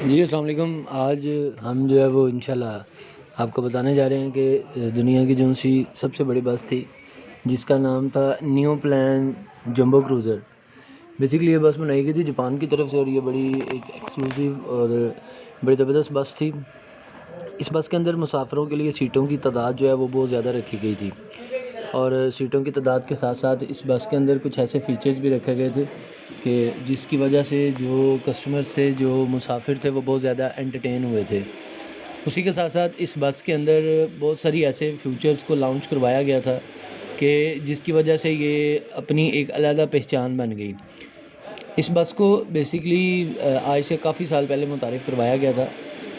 जी अस्सलाम वालेकुम। आज हम जो है वो इंशाल्लाह आपको बताने जा रहे हैं कि दुनिया की जो सी सबसे बड़ी बस थी जिसका नाम था new plan jumbo cruiser. Basically ये बस बनाई गई थी जापान की तरफ से और ये बड़ी एक एक्सक्लूसिव और बड़ी ज़बरदस्त बस थी। इस बस के अंदर मुसाफिरों के लिए सीटों की तादाद जो है वो बहुत ज़्यादा रखी गई थी और सीटों की तादाद के साथ साथ इस बस के अंदर कुछ ऐसे फ़ीचर्स भी रखे गए थे कि जिसकी वजह से जो कस्टमर्स थे, जो मुसाफिर थे, वो बहुत ज़्यादा एंटरटेन हुए थे। उसी के साथ साथ इस बस के अंदर बहुत सारी ऐसे फ़ीचर्स को लॉन्च करवाया गया था कि जिसकी वजह से ये अपनी एक अलग पहचान बन गई। इस बस को बेसिकली आज से काफ़ी साल पहले मुतारिफ़ करवाया गया था,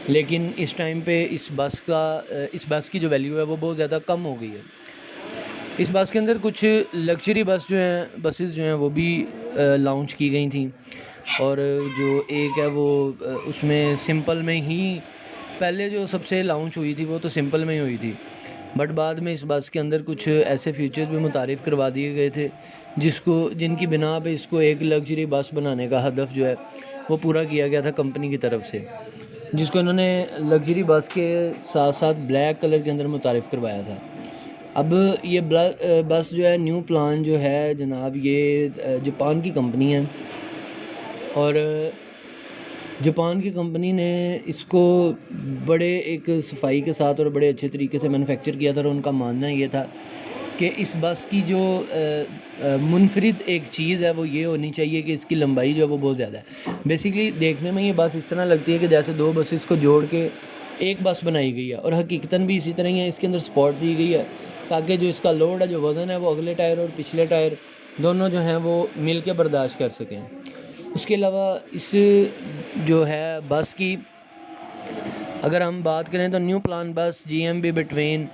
लेकिन इस टाइम पे इस बस की जो वैल्यू है वो बहुत ज़्यादा कम हो गई है। इस बस के अंदर कुछ लग्ज़री बसेस जो हैं वो भी लॉन्च की गई थी और जो एक है वो उसमें सिंपल में ही पहले जो सबसे लॉन्च हुई थी वो तो सिंपल में ही हुई थी, बट बाद में इस बस के अंदर कुछ ऐसे फीचर्स भी मुतारिफ़ करवा दिए गए थे जिनकी बिना पे इसको एक लग्ज़री बस बनाने का हदफ जो है वो पूरा किया गया था कंपनी की तरफ से, जिसको इन्होंने लग्ज़री बस के साथ साथ ब्लैक कलर के अंदर मुतारिफ़ करवाया था। अब ये बस जो है न्यू प्लान जो है जनाब, ये जापान की कंपनी है और जापान की कंपनी ने इसको बड़े एक सफाई के साथ और बड़े अच्छे तरीके से मैन्युफैक्चर किया था और उनका मानना ये था कि इस बस की जो मुनफरिद एक चीज़ है वो ये होनी चाहिए कि इसकी लंबाई जो है वो बहुत ज़्यादा है। बेसिकली देखने में ये बस इस तरह लगती है कि जैसे दो बसेस को जोड़ के एक बस बनाई गई है और हकीकतन भी इसी तरह ही है। इसके अंदर सपोर्ट दी गई है ताकि जो इसका लोड है, जो वज़न है, वो अगले टायर और पिछले टायर दोनों जो हैं वो मिल के बर्दाश्त कर सकें। उसके अलावा इस जो है बस की अगर हम बात करें तो न्यू प्लान बस GMB बिटवीन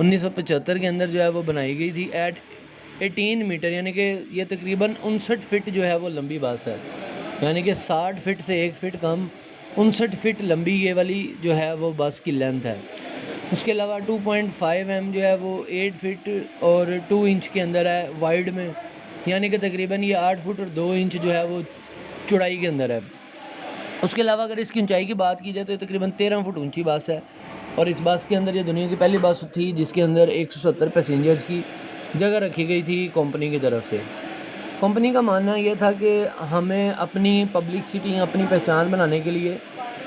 1975 के अंदर जो है वो बनाई गई थी एट 18 मीटर, यानी कि ये तकरीबन 59 फ़िट जो है वो लंबी बस है, यानी कि 60 फ़िट से 1 फ़िट कम 59 फ़िट लंबी ये वाली जो है वो बस की लेंथ है। उसके अलावा 2.5 m जो है वो 8 फ़िट और 2 इंच के अंदर है वाइड में, यानी कि तकरीबन ये 8 फुट और 2 इंच जो है वो चौड़ाई के अंदर है। उसके अलावा अगर इसकी ऊंचाई की बात की जाए तो ये तकरीबन 13 फुट ऊंची बस है और इस बस के अंदर ये दुनिया की पहली बस थी जिसके अंदर 170 पैसेंजर्स की जगह रखी गई थी कंपनी की तरफ से। कंपनी का मानना ये था कि हमें अपनी पब्लिसिटी, अपनी पहचान बनाने के लिए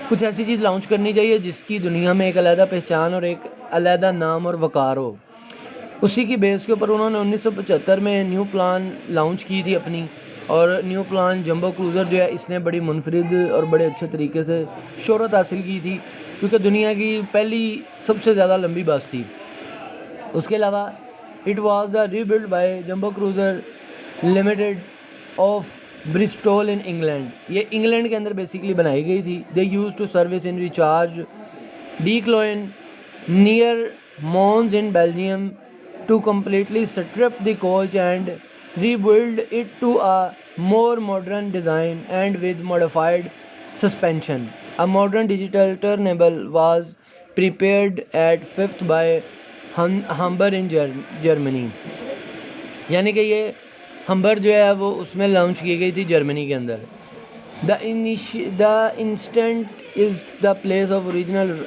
कुछ ऐसी चीज़ लॉन्च करनी चाहिए जिसकी दुनिया में एक अलग पहचान और एक अलग नाम और वक़ार हो। उसी की बेस के ऊपर उन्होंने 1975 में न्यू प्लान लॉन्च की थी अपनी, और न्यू प्लान जंबो क्रूज़र जो है इसने बड़ी मुनफरिद और बड़े अच्छे तरीके से शोहरत हासिल की थी क्योंकि दुनिया की पहली सबसे ज़्यादा लंबी बस थी। उसके अलावा it was the rebuild by Jumbo Cruiser Limited of Bristol in England. ये इंग्लैंड के अंदर बेसिकली बनाई गई थी। They use to service in recharge डीक्लोइन near Mons in Belgium to completely strip the coach and rebuild it to a more modern design and with modified suspension. A modern digital turntable was prepared at 5th by Humber in Germany. यानी कि ये हम्बर जो है वो उसमें launch की गई थी जर्मनी के अंदर। The instant is the place of original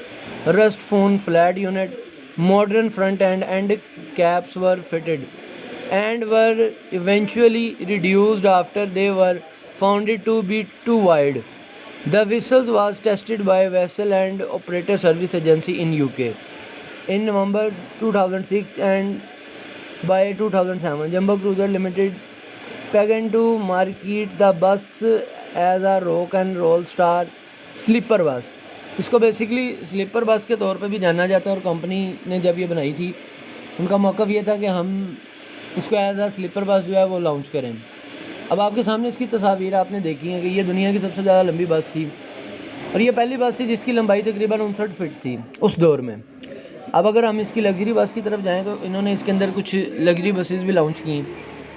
rust phone flat unit. Modern front end and caps were fitted and were eventually reduced after they were found to be too wide. The vessel was tested by Vessel and Operator Service Agency in UK in November 2006 and by 2007 Jumbo Cruiser Limited began to market the bus as a rock and roll star sleeper bus. इसको basically sleeper bus के तौर पे भी जाना जाता है और company ने जब ये बनाई थी उनका मौक़िफ़ ये था कि हम इसको एज आ स्लीपर बस जो है वो लॉन्च करें। अब आपके सामने इसकी तस्वीर आपने देखी है कि ये दुनिया की सबसे ज़्यादा लंबी बस थी और ये पहली बस थी जिसकी लंबाई तकरीबन 59 फ़िट थी उस दौर में। अब अगर हम इसकी लग्जरी बस की तरफ जाएँ तो इन्होंने इसके अंदर कुछ लग्जरी बसेस भी लॉन्च की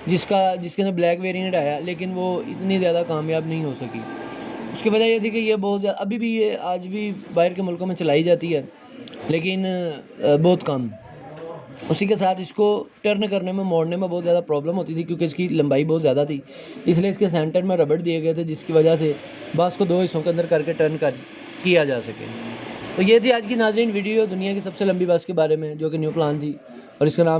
जिसके अंदर ब्लैक वेरिएंट आया, लेकिन वो इतनी ज़्यादा कामयाब नहीं हो सकी। उसकी वजह ये थी कि ये बहुत ज़्यादा अभी भी ये आज भी बाहर के मुल्कों में चलाई जाती है, लेकिन बहुत कम। उसी के साथ इसको टर्न करने में, मोड़ने में बहुत ज़्यादा प्रॉब्लम होती थी क्योंकि इसकी लंबाई बहुत ज़्यादा थी, इसलिए इसके सेंटर में रबड़ दिए गए थे जिसकी वजह से बस को दो हिस्सों के अंदर करके टर्न किया जा सके। तो ये थी आज की नाज़रीन वीडियो दुनिया की सबसे लंबी बस के बारे में, जो कि न्यू प्लान थी और इसका नाम